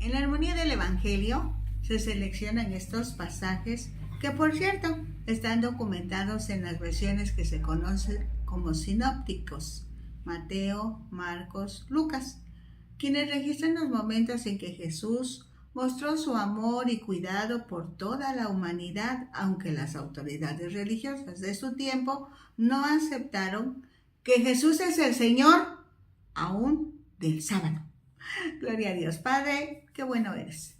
En la armonía del Evangelio se seleccionan estos pasajes que, por cierto, están documentados en las versiones que se conocen como sinópticos: Mateo, Marcos, Lucas, quienes registran los momentos en que Jesús mostró su amor y cuidado por toda la humanidad, aunque las autoridades religiosas de su tiempo no aceptaron que Jesús es el Señor aún del sábado. Gloria a Dios. Padre, qué bueno eres.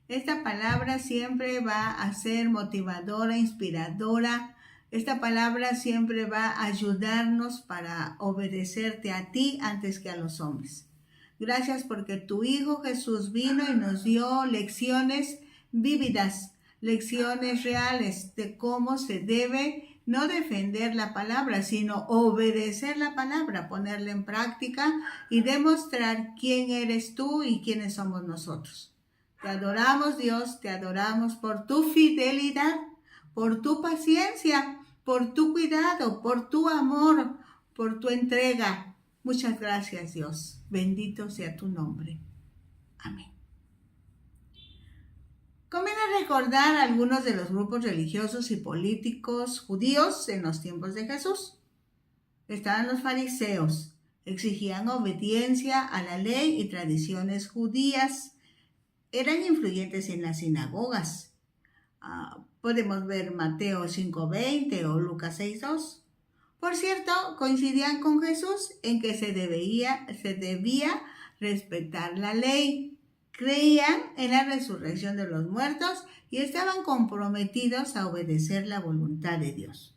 Esta palabra siempre va a ser motivadora, inspiradora. Esta palabra siempre va a ayudarnos para obedecerte a ti antes que a los hombres. Gracias porque tu Hijo Jesús vino y nos dio lecciones vívidas, lecciones reales de cómo se debe no defender la palabra, sino obedecer la palabra, ponerla en práctica y demostrar quién eres tú y quiénes somos nosotros. Te adoramos, Dios, te adoramos por tu fidelidad, por tu paciencia, por tu cuidado, por tu amor, por tu entrega. Muchas gracias, Dios. Bendito sea tu nombre. Amén. Conviene recordar algunos de los grupos religiosos y políticos judíos en los tiempos de Jesús. Estaban los fariseos, exigían obediencia a la ley y tradiciones judías. Eran influyentes en las sinagogas. Podemos ver Mateo 5:20 o Lucas 6:2. Por cierto, coincidían con Jesús en que se debía respetar la ley. Creían en la resurrección de los muertos y estaban comprometidos a obedecer la voluntad de Dios.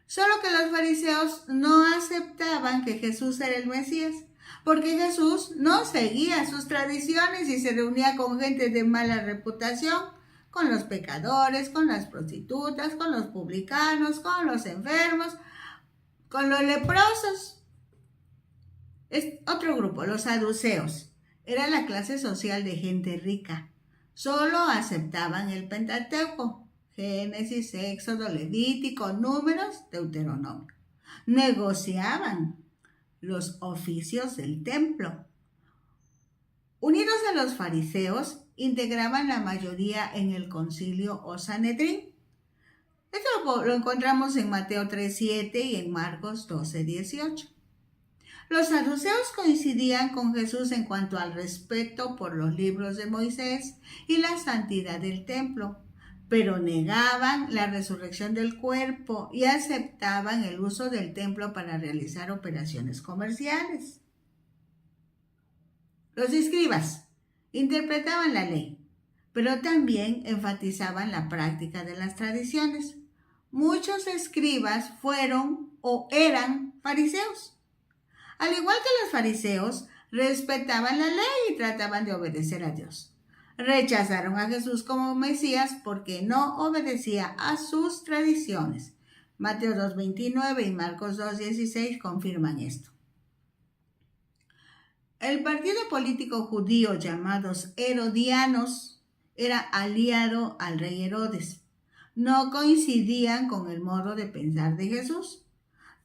Solo que los fariseos no aceptaban que Jesús era el Mesías, porque Jesús no seguía sus tradiciones y se reunía con gente de mala reputación, con los pecadores, con las prostitutas, con los publicanos, con los enfermos, con los leprosos. Otro grupo, los saduceos, era la clase social de gente rica. Solo aceptaban el Pentateuco: Génesis, Éxodo, Levítico, Números, Deuteronomio. Negociaban los oficios del templo. Unidos a los fariseos, integraban la mayoría en el concilio o Sanedrín. Esto lo encontramos en Mateo 3:7 y en Marcos 12:18. Los saduceos coincidían con Jesús en cuanto al respeto por los libros de Moisés y la santidad del templo, pero negaban la resurrección del cuerpo y aceptaban el uso del templo para realizar operaciones comerciales. Los escribas interpretaban la ley, pero también enfatizaban la práctica de las tradiciones. Muchos escribas fueron o eran fariseos. Al igual que los fariseos, respetaban la ley y trataban de obedecer a Dios. Rechazaron a Jesús como Mesías porque no obedecía a sus tradiciones. Mateo 2:29 y Marcos 2:16 confirman esto. El partido político judío llamados herodianos era aliado al rey Herodes. No coincidían con el modo de pensar de Jesús.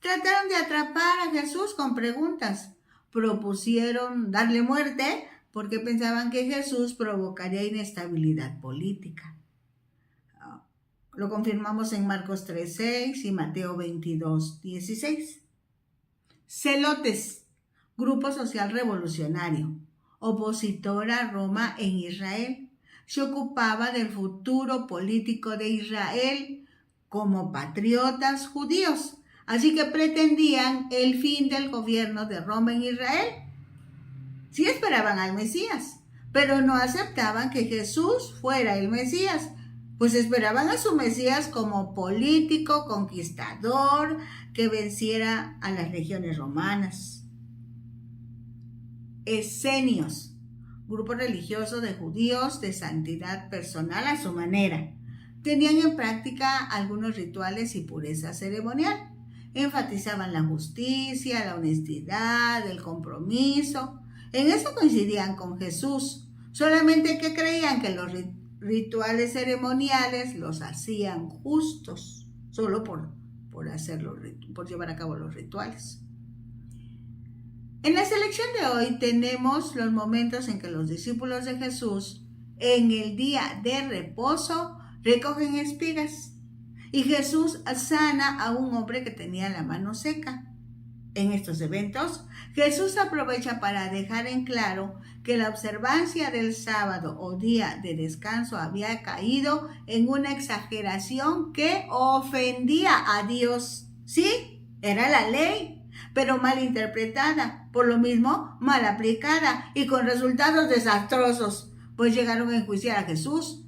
Trataron de atrapar a Jesús con preguntas. Propusieron darle muerte porque pensaban que Jesús provocaría inestabilidad política. Lo confirmamos en Marcos 3:6 y Mateo 22:16. Celotes, grupo social revolucionario, opositor a Roma en Israel, se ocupaba del futuro político de Israel como patriotas judíos. Así que pretendían el fin del gobierno de Roma en Israel. Sí esperaban al Mesías, pero no aceptaban que Jesús fuera el Mesías, pues esperaban a su Mesías como político, conquistador, que venciera a las legiones romanas. Esenios, grupo religioso de judíos de santidad personal a su manera. Tenían en práctica algunos rituales y pureza ceremonial. Enfatizaban la justicia, la honestidad, el compromiso. En eso coincidían con Jesús, solamente que creían que los rituales ceremoniales los hacían justos, solo por llevar a cabo los rituales. En la selección de hoy tenemos los momentos en que los discípulos de Jesús, en el día de reposo, recogen espigas y Jesús sana a un hombre que tenía la mano seca. En estos eventos, Jesús aprovecha para dejar en claro que la observancia del sábado o día de descanso había caído en una exageración que ofendía a Dios. Sí, era la ley, pero mal interpretada, por lo mismo mal aplicada y con resultados desastrosos, pues llegaron a enjuiciar a Jesús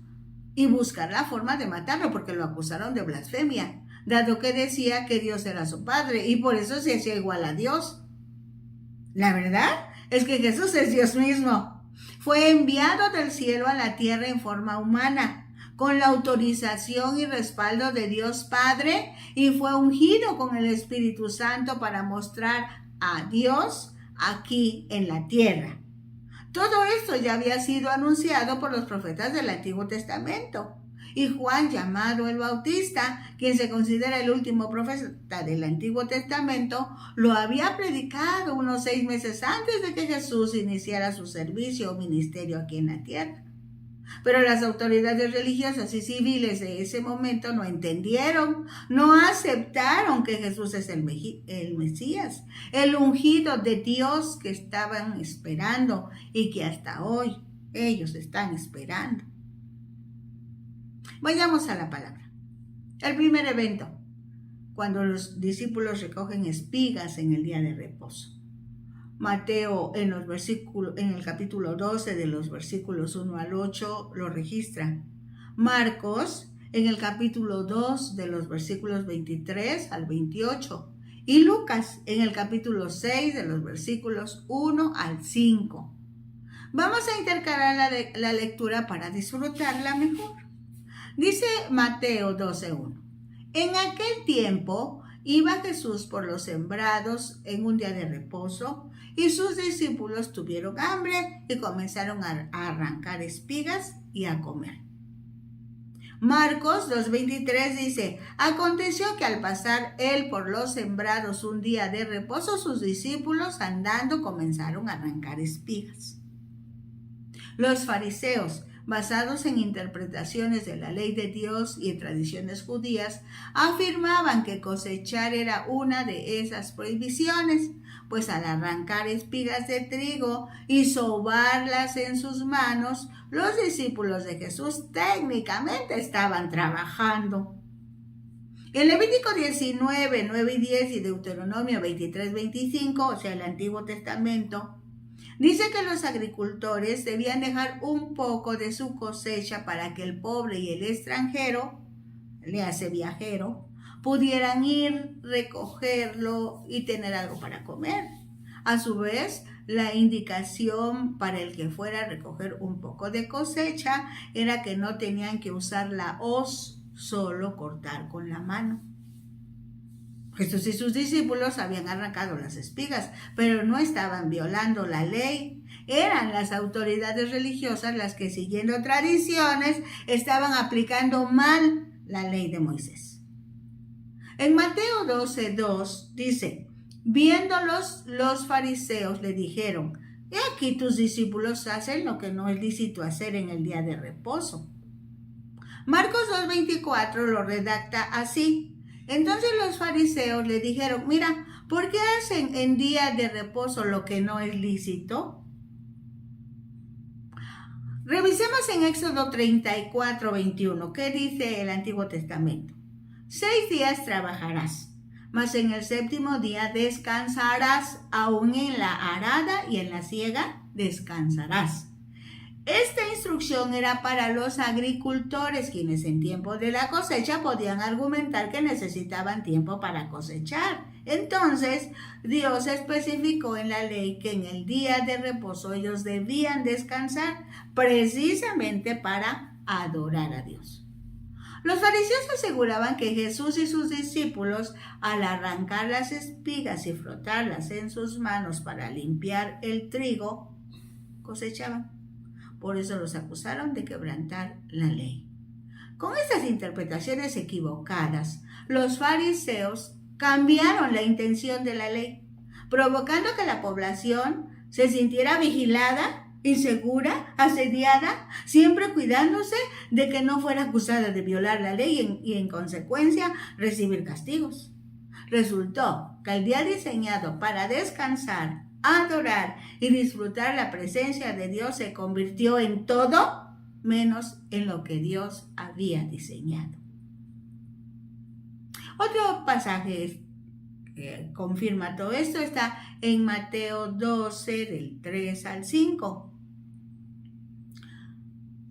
y buscar la forma de matarlo porque lo acusaron de blasfemia, dado que decía que Dios era su Padre y por eso se hacía igual a Dios. La verdad es que Jesús es Dios mismo. Fue enviado del cielo a la tierra en forma humana, con la autorización y respaldo de Dios Padre, y fue ungido con el Espíritu Santo para mostrar a Dios aquí en la tierra. Todo esto ya había sido anunciado por los profetas del Antiguo Testamento. Y Juan, llamado el Bautista, quien se considera el último profeta del Antiguo Testamento, lo había predicado unos 6 meses antes de que Jesús iniciara su servicio o ministerio aquí en la tierra. Pero las autoridades religiosas y civiles de ese momento no entendieron, no aceptaron que Jesús es el Mesías, el ungido de Dios que estaban esperando y que hasta hoy ellos están esperando. Vayamos a la palabra. El primer evento, cuando los discípulos recogen espigas en el día de reposo. Mateo en el capítulo 12 de los versículos 1 al 8 lo registra. Marcos en el capítulo 2 de los versículos 23 al 28. Y Lucas en el capítulo 6 de los versículos 1 al 5. Vamos a intercalar la lectura para disfrutarla mejor. Dice Mateo 12:1. En aquel tiempo iba Jesús por los sembrados en un día de reposo y sus discípulos tuvieron hambre y comenzaron a arrancar espigas y a comer. Marcos 2:23 dice, aconteció que al pasar él por los sembrados un día de reposo, sus discípulos andando comenzaron a arrancar espigas. Los fariseos, basados en interpretaciones de la ley de Dios y en tradiciones judías, afirmaban que cosechar era una de esas prohibiciones, pues al arrancar espigas de trigo y sobarlas en sus manos, los discípulos de Jesús técnicamente estaban trabajando. En Levítico 19, 9 y 10 y Deuteronomio 23, 25, o sea, el Antiguo Testamento, dice que los agricultores debían dejar un poco de su cosecha para que el pobre y el extranjero, le hace viajero, pudieran ir, recogerlo y tener algo para comer. A su vez, la indicación para el que fuera a recoger un poco de cosecha era que no tenían que usar la hoz, solo cortar con la mano. Jesús y sus discípulos habían arrancado las espigas, pero no estaban violando la ley. Eran las autoridades religiosas las que, siguiendo tradiciones, estaban aplicando mal la ley de Moisés. En Mateo 12:2 dice, viéndolos los fariseos le dijeron, he aquí tus discípulos hacen lo que no es lícito hacer en el día de reposo. Marcos 2:24 lo redacta así. Entonces los fariseos le dijeron, mira, ¿por qué hacen en día de reposo lo que no es lícito? Revisemos en Éxodo 34:21, ¿qué dice el Antiguo Testamento? 6 días trabajarás, mas en el séptimo día descansarás, aún en la arada y en la siega descansarás. Esta instrucción era para los agricultores, quienes en tiempo de la cosecha podían argumentar que necesitaban tiempo para cosechar. Entonces, Dios especificó en la ley que en el día de reposo ellos debían descansar, precisamente para adorar a Dios. Los fariseos aseguraban que Jesús y sus discípulos, al arrancar las espigas y frotarlas en sus manos para limpiar el trigo, cosechaban. Por eso los acusaron de quebrantar la ley. Con estas interpretaciones equivocadas, los fariseos cambiaron la intención de la ley, provocando que la población se sintiera vigilada, insegura, asediada, siempre cuidándose de que no fuera acusada de violar la ley y en consecuencia recibir castigos. Resultó que el día diseñado para descansar, adorar y disfrutar la presencia de Dios se convirtió en todo menos en lo que Dios había diseñado. Otro pasaje que confirma todo esto está en Mateo 12, del 3 al 5.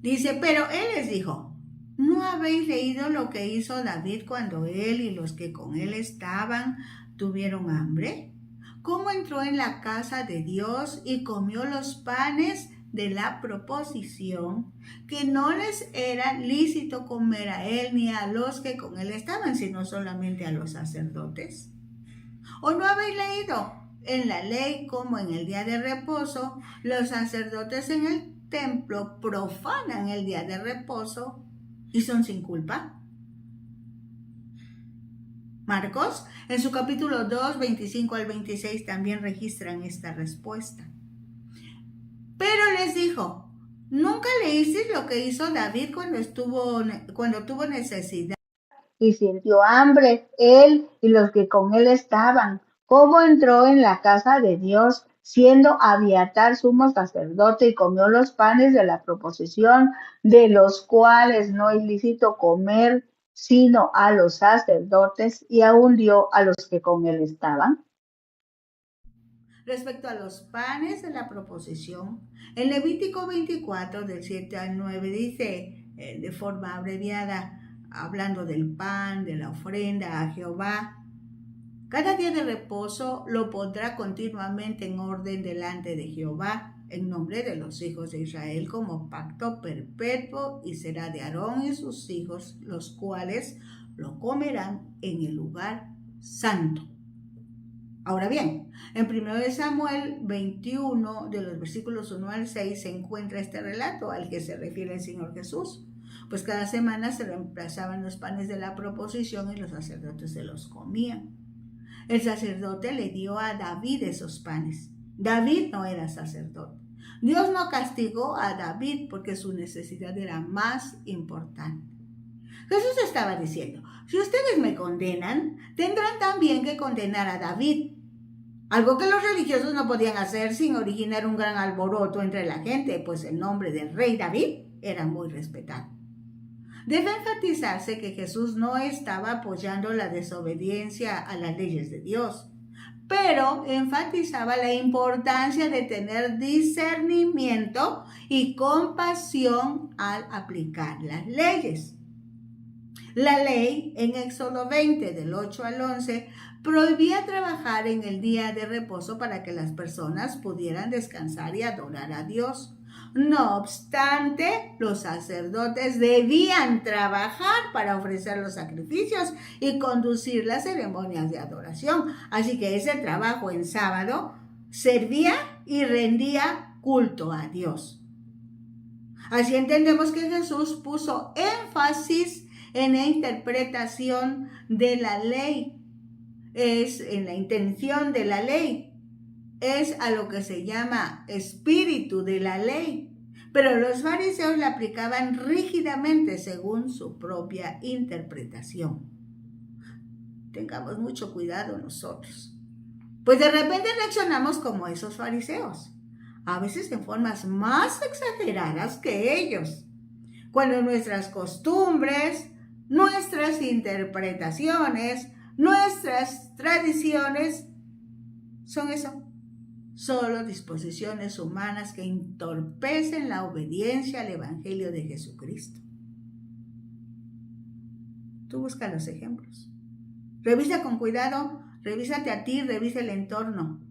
Dice, pero él les dijo, ¿no habéis leído lo que hizo David cuando él y los que con él estaban tuvieron hambre? ¿Cómo entró en la casa de Dios y comió los panes de la proposición, que no les era lícito comer a él ni a los que con él estaban, sino solamente a los sacerdotes? ¿O no habéis leído en la ley como en el día de reposo los sacerdotes en el templo profanan el día de reposo y son sin culpa? Marcos, en su capítulo 2, 25 al 26, también registran esta respuesta. Pero les dijo, ¿nunca leísteis lo que hizo David cuando tuvo necesidad y sintió hambre, él y los que con él estaban? ¿Cómo entró en la casa de Dios, siendo Abiatar sumo sacerdote, y comió los panes de la proposición, de los cuales no es lícito comer sino a los sacerdotes, y aún dio a los que con él estaban? Respecto a los panes de la proposición, en Levítico 24, del 7 al 9, dice de forma abreviada, hablando del pan, de la ofrenda a Jehová, cada día de reposo lo pondrá continuamente en orden delante de Jehová, en nombre de los hijos de Israel, como pacto perpetuo, y será de Aarón y sus hijos, los cuales lo comerán en el lugar santo. Ahora bien, en 1 Samuel 21, de los versículos 1 al 6, se encuentra este relato al que se refiere el Señor Jesús. Pues cada semana se reemplazaban los panes de la proposición y los sacerdotes se los comían. El sacerdote le dio a David esos panes. David no era sacerdote. Dios no castigó a David porque su necesidad era más importante. Jesús estaba diciendo, si ustedes me condenan, tendrán también que condenar a David. Algo que los religiosos no podían hacer sin originar un gran alboroto entre la gente, pues el nombre del rey David era muy respetado. Debe enfatizarse que Jesús no estaba apoyando la desobediencia a las leyes de Dios, pero enfatizaba la importancia de tener discernimiento y compasión al aplicar las leyes. La ley en Éxodo 20, del 8 al 11, prohibía trabajar en el día de reposo para que las personas pudieran descansar y adorar a Dios. No obstante, los sacerdotes debían trabajar para ofrecer los sacrificios y conducir las ceremonias de adoración. Así que ese trabajo en sábado servía y rendía culto a Dios. Así entendemos que Jesús puso énfasis en la interpretación de la ley, es en la intención de la ley. Es a lo que se llama espíritu de la ley, pero los fariseos la aplicaban rígidamente según su propia interpretación. Tengamos mucho cuidado nosotros, pues de repente reaccionamos como esos fariseos, a veces en formas más exageradas que ellos, cuando nuestras costumbres, nuestras interpretaciones, nuestras tradiciones son eso. Solo disposiciones humanas que entorpecen la obediencia al Evangelio de Jesucristo. Tú busca los ejemplos. Revisa con cuidado, revísate a ti, revisa el entorno.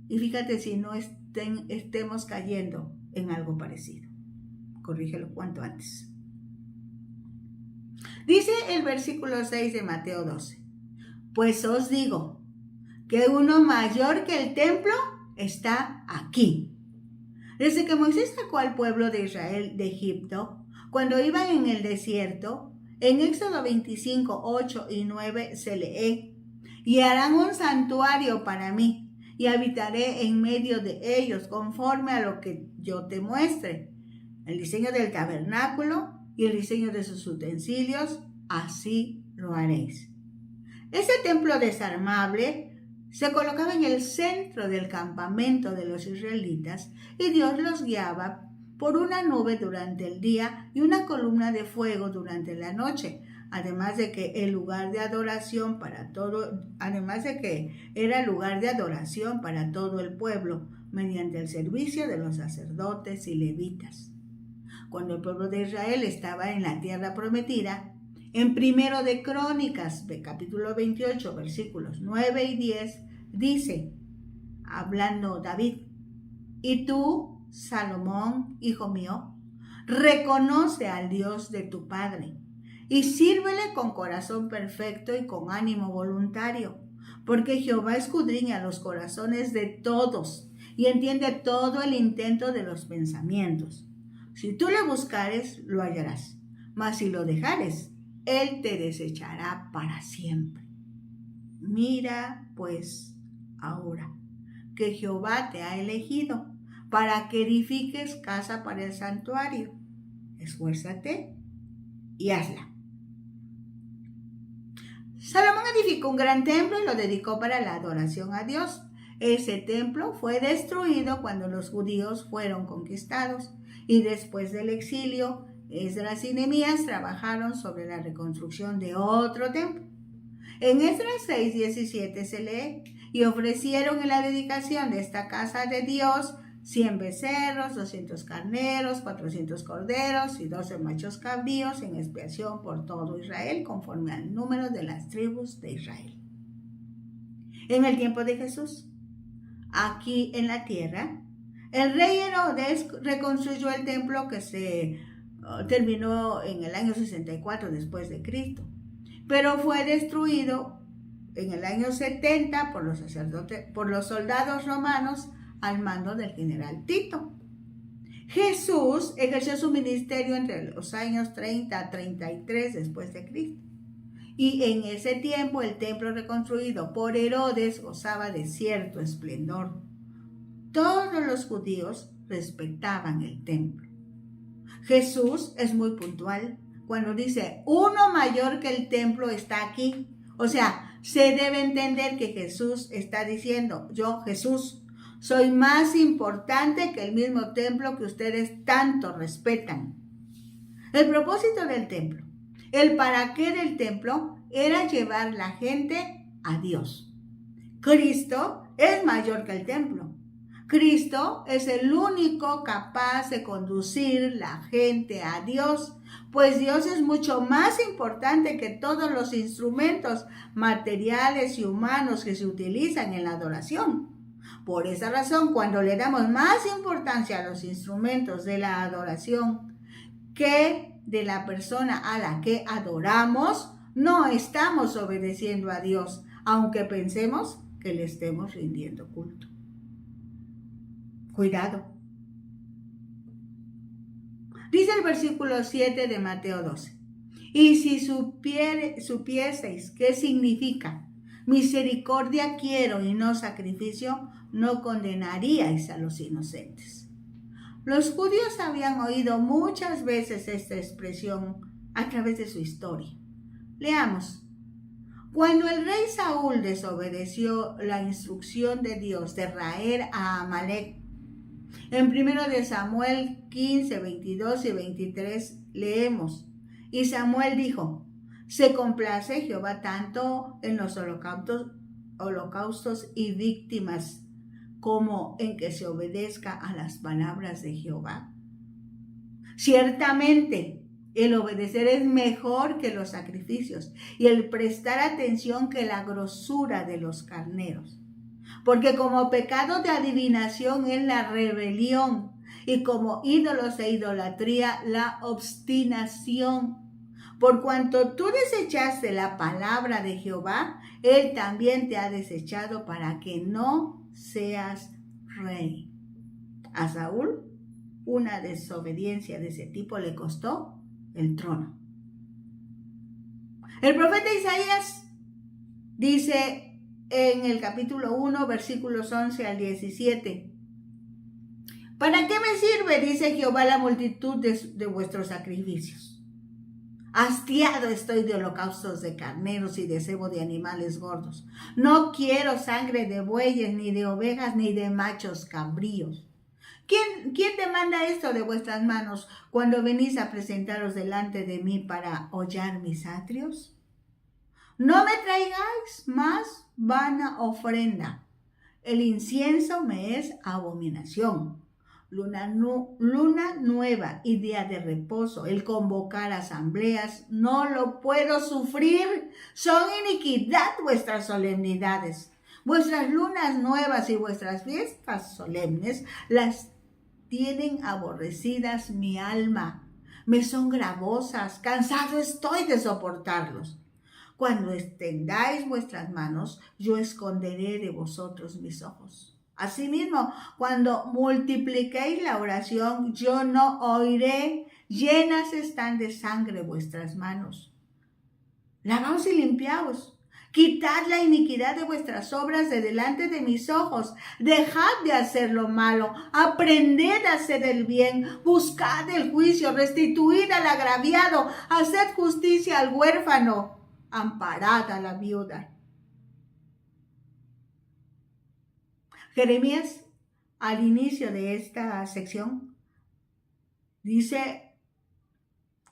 Y fíjate si no estemos cayendo en algo parecido. Corrígelo cuanto antes. Dice el versículo 6 de Mateo 12. Pues os digo que uno mayor que el templo está aquí. Desde que Moisés sacó al pueblo de Israel de Egipto, cuando iban en el desierto, en Éxodo 25, 8 y 9 se lee, y harán un santuario para mí, y habitaré en medio de ellos conforme a lo que yo te muestre. El diseño del tabernáculo y el diseño de sus utensilios, así lo haréis. Ese templo desarmable se colocaba en el centro del campamento de los israelitas y Dios los guiaba por una nube durante el día y una columna de fuego durante la noche, además de que era lugar de adoración para todo el pueblo mediante el servicio de los sacerdotes y levitas. Cuando el pueblo de Israel estaba en la tierra prometida, en 1 de Crónicas, capítulo 28, versículos 9 y 10, dice, hablando David, y tú, Salomón, hijo mío, reconoce al Dios de tu padre y sírvele con corazón perfecto y con ánimo voluntario, porque Jehová escudriña los corazones de todos y entiende todo el intento de los pensamientos. Si tú le buscares, lo hallarás, mas si lo dejares, él te desechará para siempre. Mira, pues, ahora que Jehová te ha elegido para que edifiques casa para el santuario. Esfuérzate y hazla. Salomón edificó un gran templo y lo dedicó para la adoración a Dios. Ese templo fue destruido cuando los judíos fueron conquistados y después del exilio, Esdras y Nehemías trabajaron sobre la reconstrucción de otro templo. En Esdras 6:17 se lee, y ofrecieron en la dedicación de esta casa de Dios 100 becerros, 200 carneros, 400 corderos y 12 machos cabríos en expiación por todo Israel, conforme al número de las tribus de Israel. En el tiempo de Jesús, aquí en la tierra, el rey Herodes reconstruyó el templo que se terminó en el año 64 después de Cristo, pero fue destruido en el año 70 por los soldados romanos al mando del general Tito. Jesús ejerció su ministerio entre los años 30 a 33 después de Cristo. Y en ese tiempo el templo reconstruido por Herodes gozaba de cierto esplendor. Todos los judíos respetaban el templo. Jesús es muy puntual cuando dice, uno mayor que el templo está aquí. O sea, se debe entender que Jesús está diciendo, yo, Jesús, soy más importante que el mismo templo que ustedes tanto respetan. El propósito del templo, el para qué del templo, era llevar la gente a Dios. Cristo es mayor que el templo. Cristo es el único capaz de conducir la gente a Dios, pues Dios es mucho más importante que todos los instrumentos materiales y humanos que se utilizan en la adoración. Por esa razón, cuando le damos más importancia a los instrumentos de la adoración que de la persona a la que adoramos, no estamos obedeciendo a Dios, aunque pensemos que le estemos rindiendo culto. Cuidado. Dice el versículo 7 de Mateo 12. Y si supieseis qué significa misericordia quiero y no sacrificio, no condenaríais a los inocentes. Los judíos habían oído muchas veces esta expresión a través de su historia. Leamos. Cuando el rey Saúl desobedeció la instrucción de Dios de raer a Amalek, en 1 de Samuel 15, 22 y 23 leemos, y Samuel dijo, se complace Jehová tanto en los holocaustos y víctimas como en que se obedezca a las palabras de Jehová. Ciertamente, el obedecer es mejor que los sacrificios y el prestar atención que la grosura de los carneros. Porque como pecado de adivinación es la rebelión y como ídolos e idolatría la obstinación. Por cuanto tú desechaste la palabra de Jehová, Él también te ha desechado para que no seas rey. A Saúl, una desobediencia de ese tipo le costó el trono. El profeta Isaías dice en el capítulo 1, versículos 11 al 17. ¿Para qué me sirve, dice Jehová, la multitud de vuestros sacrificios? Hastiado estoy de holocaustos de carneros y de cebo de animales gordos. No quiero sangre de bueyes, ni de ovejas, ni de machos cabríos. ¿Quién demanda esto de vuestras manos cuando venís a presentaros delante de mí para hollar mis atrios? No me traigáis más vana ofrenda. El incienso me es abominación. Luna nueva y día de reposo, el convocar asambleas, no lo puedo sufrir. Son iniquidad vuestras solemnidades. Vuestras lunas nuevas y vuestras fiestas solemnes las tienen aborrecidas mi alma. Me son gravosas, cansado estoy de soportarlos. Cuando extendáis vuestras manos, yo esconderé de vosotros mis ojos. Asimismo, cuando multipliquéis la oración, yo no oiré. Llenas están de sangre vuestras manos. Lavaos y limpiaos. Quitad la iniquidad de vuestras obras de delante de mis ojos. Dejad de hacer lo malo. Aprended a hacer el bien. Buscad el juicio. Restituid al agraviado. Haced justicia al huérfano. Amparad a la viuda. Jeremías, al inicio de esta sección, dice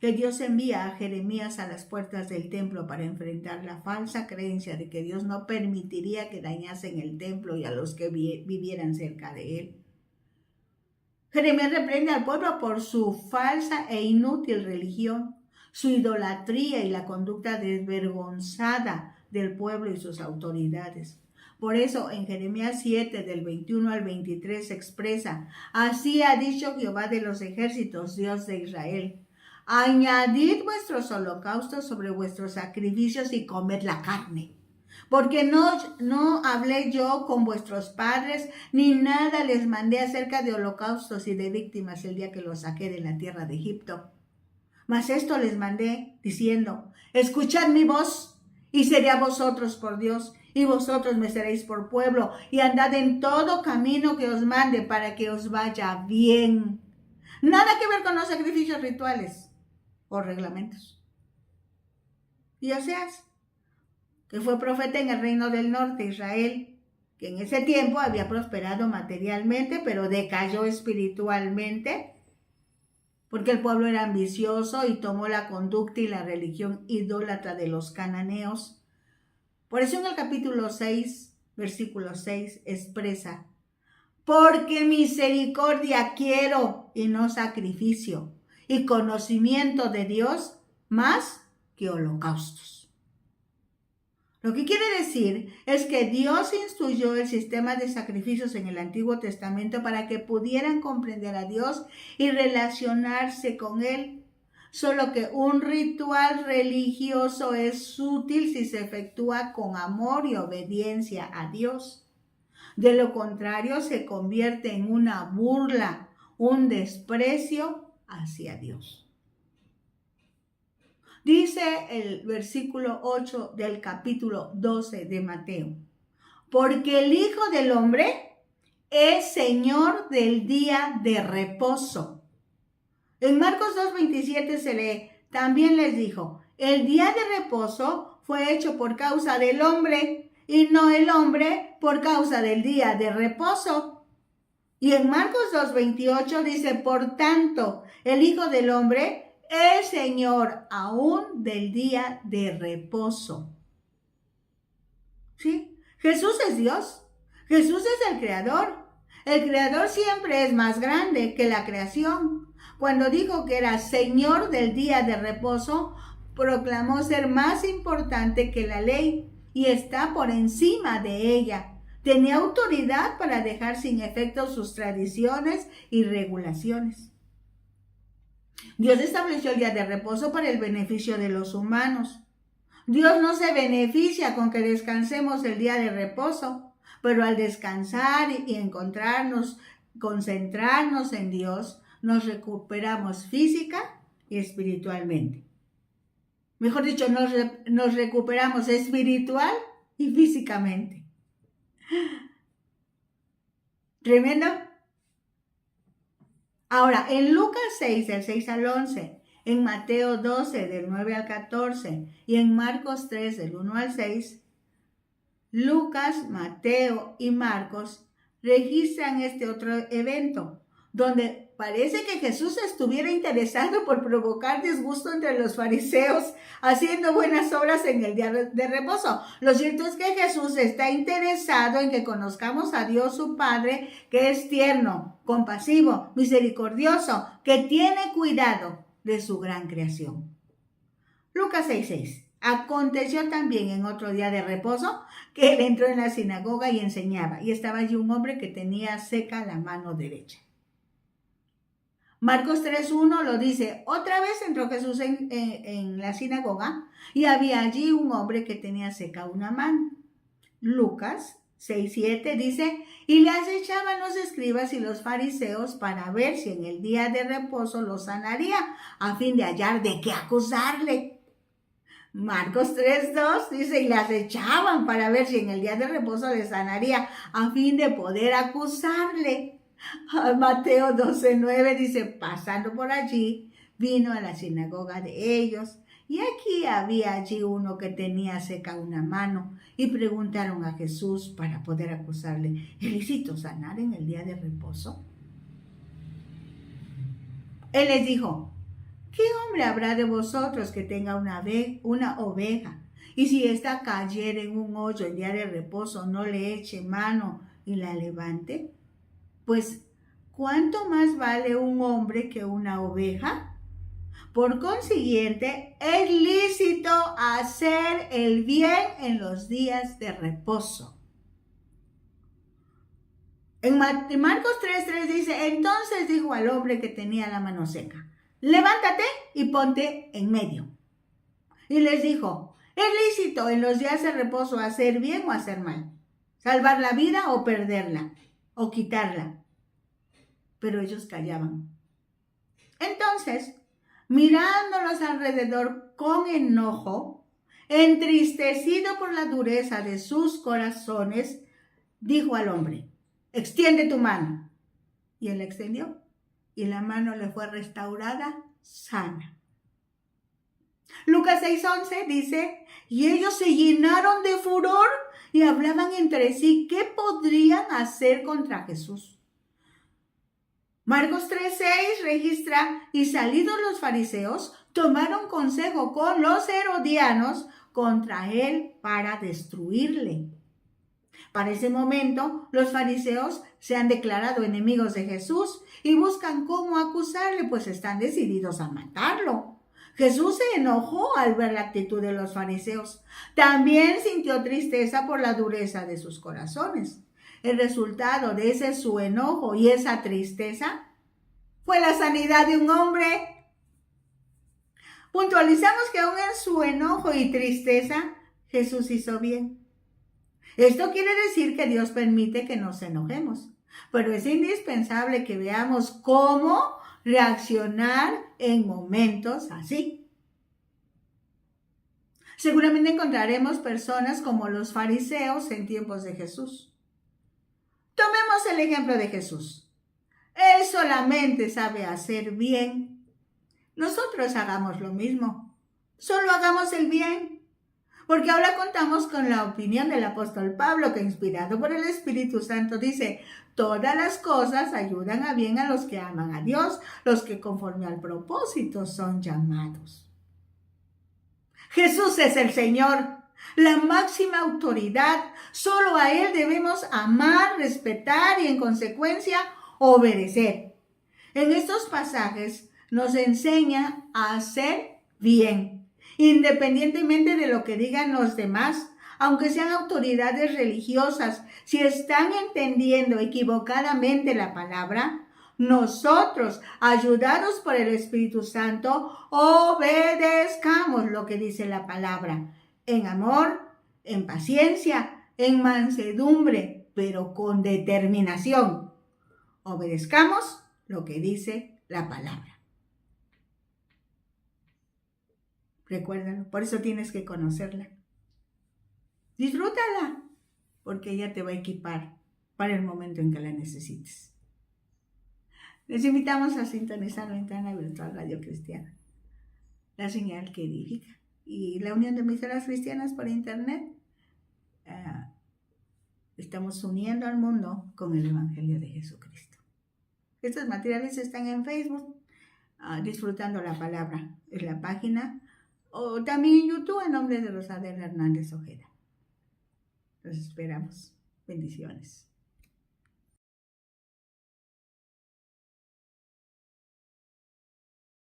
que Dios envía a Jeremías a las puertas del templo para enfrentar la falsa creencia de que Dios no permitiría que dañasen el templo y a los que vivieran cerca de él. Jeremías reprende al pueblo por su falsa e inútil religión, su idolatría y la conducta desvergonzada del pueblo y sus autoridades. Por eso en Jeremías 7, del 21 al 23 se expresa: así ha dicho Jehová de los ejércitos, Dios de Israel: añadid vuestros holocaustos sobre vuestros sacrificios y comed la carne. Porque no hablé yo con vuestros padres, ni nada les mandé acerca de holocaustos y de víctimas el día que los saqué de la tierra de Egipto. Mas esto les mandé, diciendo: escuchad mi voz, y seré a vosotros por Dios, y vosotros me seréis por pueblo, y andad en todo camino que os mande, para que os vaya bien. Nada que ver con los sacrificios rituales o reglamentos. Y Oseas, que fue profeta en el reino del norte, Israel, que en ese tiempo había prosperado materialmente, pero decayó espiritualmente, porque el pueblo era ambicioso y tomó la conducta y la religión idólatra de los cananeos. Por eso en el capítulo 6, versículo 6, expresa: porque misericordia quiero y no sacrificio, y conocimiento de Dios más que holocaustos. Lo que quiere decir es que Dios instituyó el sistema de sacrificios en el Antiguo Testamento para que pudieran comprender a Dios y relacionarse con Él. Solo que un ritual religioso es útil si se efectúa con amor y obediencia a Dios. De lo contrario, se convierte en una burla, un desprecio hacia Dios. Dice el versículo 8 del capítulo 12 de Mateo: porque el Hijo del Hombre es Señor del día de reposo. En Marcos 2:27 se lee: también les dijo: el día de reposo fue hecho por causa del hombre, y no el hombre por causa del día de reposo. Y en Marcos 2:28 dice: por tanto, el Hijo del Hombre es Señor aún del día de reposo. ¿Sí? Jesús es Dios. Jesús es el Creador. El Creador siempre es más grande que la creación. Cuando dijo que era Señor del día de reposo, proclamó ser más importante que la ley y está por encima de ella. Tenía autoridad para dejar sin efecto sus tradiciones y regulaciones. Dios estableció el día de reposo para el beneficio de los humanos. Dios no se beneficia con que descansemos el día de reposo, pero al descansar y concentrarnos en Dios, nos recuperamos física y espiritualmente. Mejor dicho, nos recuperamos espiritual y físicamente. Tremendo. Ahora, en Lucas 6, del 6 al 11, en Mateo 12, del 9 al 14, y en Marcos 3, del 1 al 6, Lucas, Mateo y Marcos registran este otro evento, donde parece que Jesús estuviera interesado por provocar disgusto entre los fariseos, haciendo buenas obras en el día de reposo. Lo cierto es que Jesús está interesado en que conozcamos a Dios su Padre, que es tierno, compasivo, misericordioso, que tiene cuidado de su gran creación. Lucas 6:6. Aconteció también en otro día de reposo que él entró en la sinagoga y enseñaba, y estaba allí un hombre que tenía seca la mano derecha. Marcos 3:1 lo dice, otra vez entró Jesús en la sinagoga y había allí un hombre que tenía seca una mano. Lucas 6:7 dice, y le acechaban los escribas y los fariseos para ver si en el día de reposo lo sanaría, a fin de hallar de qué acusarle. Marcos 3:2 dice, y le acechaban para ver si en el día de reposo le sanaría, a fin de poder acusarle. Mateo 12:9 dice, pasando por allí, vino a la sinagoga de ellos, y aquí había allí uno que tenía seca una mano, y preguntaron a Jesús para poder acusarle, ¿es lícito sanar en el día de reposo? Él les dijo, ¿qué hombre habrá de vosotros que tenga una oveja, y si ésta cayere en un hoyo el día de reposo, no le eche mano y la levante? Pues, ¿cuánto más vale un hombre que una oveja? Por consiguiente, es lícito hacer el bien en los días de reposo. En Marcos 3:3 dice, entonces dijo al hombre que tenía la mano seca, levántate y ponte en medio. Y les dijo, es lícito en los días de reposo hacer bien o hacer mal, salvar la vida o perderla, o quitarla. Pero ellos callaban. Entonces, mirándolos alrededor con enojo, entristecido por la dureza de sus corazones, dijo al hombre, extiende tu mano. Y él la extendió, y la mano le fue restaurada sana. Lucas 6:11 dice, y ellos se llenaron de furor y hablaban entre sí qué podrían hacer contra Jesús. Marcos 3:6 registra, y salidos los fariseos, tomaron consejo con los herodianos contra él para destruirle. Para ese momento, los fariseos se han declarado enemigos de Jesús y buscan cómo acusarle, pues están decididos a matarlo. Jesús se enojó al ver la actitud de los fariseos. También sintió tristeza por la dureza de sus corazones. El resultado de ese su enojo y esa tristeza fue la sanidad de un hombre. Puntualizamos que aún en su enojo y tristeza, Jesús hizo bien. Esto quiere decir que Dios permite que nos enojemos, pero es indispensable que veamos cómo reaccionar en momentos así. Seguramente encontraremos personas como los fariseos en tiempos de Jesús. Tomemos el ejemplo de Jesús. Él solamente sabe hacer bien. Nosotros hagamos lo mismo. Solo hagamos el bien. Porque ahora contamos con la opinión del apóstol Pablo, que inspirado por el Espíritu Santo dice, todas las cosas ayudan a bien a los que aman a Dios, los que conforme al propósito son llamados. Jesús es el Señor, la máxima autoridad. Solo a Él debemos amar, respetar y en consecuencia obedecer. En estos pasajes nos enseña a hacer bien, independientemente de lo que digan los demás, aunque sean autoridades religiosas. Si están entendiendo equivocadamente la palabra, nosotros, ayudados por el Espíritu Santo, obedezcamos lo que dice la palabra, en amor, en paciencia, en mansedumbre, pero con determinación. Obedezcamos lo que dice la palabra. Recuérdalo, por eso tienes que conocerla. Disfrútala, porque ella te va a equipar para el momento en que la necesites. Les invitamos a sintonizar Ventana Virtual Radio Cristiana, la señal que edifica, y la Unión de Emisoras Cristianas por Internet. Estamos uniendo al mundo con el Evangelio de Jesucristo. Estos materiales están en Facebook, Disfrutando la Palabra, es la página, o también en YouTube en nombre de Rosadel Hernández Ojeda. Los esperamos. Bendiciones.